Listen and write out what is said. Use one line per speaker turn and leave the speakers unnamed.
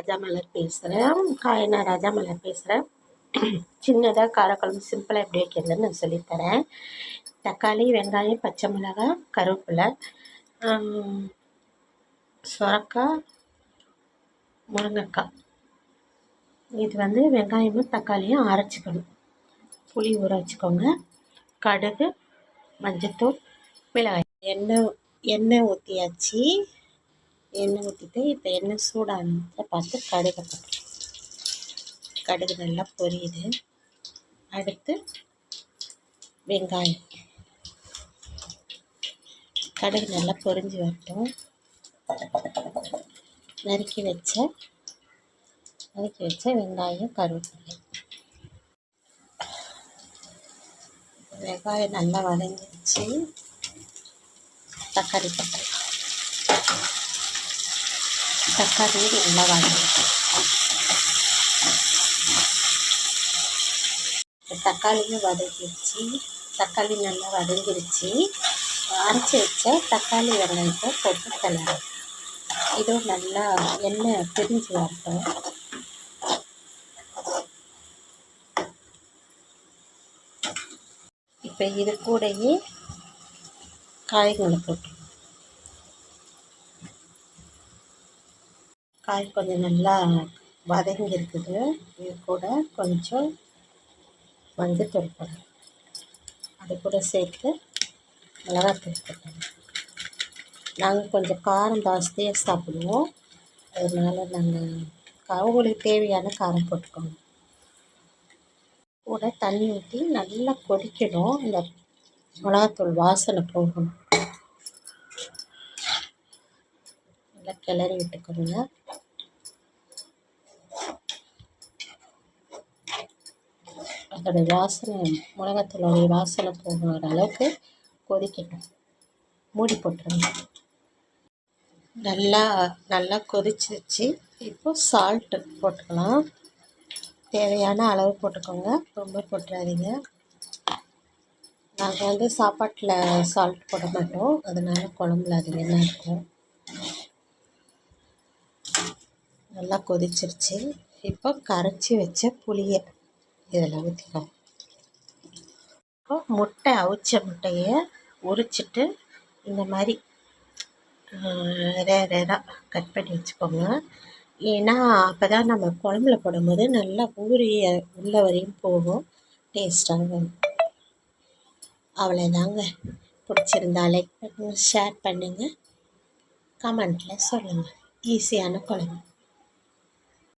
ராஜா மலர் பேசுகிறேன். நான் ராஜா மலர் பேசுகிறேன். சின்னதாக காரக்குழம்பு சிம்பிளாக எப்படி வைக்கிறதுன்னு நான் சொல்லித்தரேன். தக்காளி, வெங்காயம், பச்சை மிளகாய், கருவேப்பிலை, சுரக்காய், முருங்கைக்காய். இது வெங்காயமும் தக்காளியும் அரைச்சிக்கணும். புளி ஊற வச்சுக்கோங்க. கடுகு, மஞ்சத்தூள், மிளகாய். எண்ணெய் ஊற்றியாச்சு. எண்ணெய் ஊற்றிட்டு இப்போ எண்ணெய் சூடானதை பார்த்து கடுகு போட்டு, கடுகு நல்லா பொரியுது. அடுத்து வெங்காயம். கடுகு நல்லா பொரிஞ்சு வரட்டும். நறுக்கி வச்ச வெங்காயம், கருவேப்பிலை. வெங்காயம் நல்லா வதங்கிடுச்சு. தக்காளி போட்டு, தக்காளி நல்லா வதங்கிடுச்சு. தக்காளியும் வதங்கிடுச்சு. தக்காளி நல்லா வதங்கிடுச்சு. அரைச்சி வச்ச தக்காளி வெங்காயத்தை போட்டு கிளறி இதுவும் நல்லா எண்ணெய் பிரிஞ்சு வரட்டும். இப்போ இது கூடயே காய்களை போட்டு, காய் கொஞ்சம் நல்லா வதங்கி இருக்குது. இது கூட கொஞ்சம் மஞ்சத்தூள் போடணும். அது கூட சேர்த்து மிளகாத்தூள் போட்டணும். நாங்கள் கொஞ்சம் காரம் ஜாஸ்தியாக சாப்பிடுவோம். அதனால நாங்கள் உங்களுக்கு தேவையான காரம் போட்டுக்கோங்க. கூட தண்ணி ஊற்றி நல்லா கொதிக்கணும். இந்த மிளகாத்தூள் வாசனை போகணும். நல்லா கிளறி விட்டுக்கோங்க. அதோடைய வாசனை, மிளகாத்தூளுடைய வாசனை போகிற அளவுக்கு கொதிக்கட்டும். மூடி போட்டுருங்க. நல்லா கொதிச்சிருச்சு. இப்போ சால்ட்டு போட்டுக்கலாம். தேவையான அளவு போட்டுக்கோங்க, ரொம்ப போட்டுறாதீங்க. நாங்கள் சாப்பாட்டில் சால்ட் போட மாட்டோம், அதனால குழம்புல அது என்ன இருக்கும். நல்லா கொதிச்சிருச்சு. இப்போ கரைச்சி வச்ச புளியை இதில் ஊற்றிக்கோங்க. இப்போ அவிச்ச முட்டையை உரிச்சிட்டு இந்த மாதிரி ரேராக கட் பண்ணி வச்சுக்கோங்க. ஏன்னா அப்போ தான் நம்ம குழம்புல போடும்போது நல்லா ஊறிய உள்ள வரையும் போகும், டேஸ்ட்டாக. அவ்வளோதாங்க. பிடிச்சிருந்தா லைக் பண்ணுங்கள், ஷேர் பண்ணுங்கள், கமெண்ட்டில் சொல்லுங்கள். ஈஸியான குழம்பு.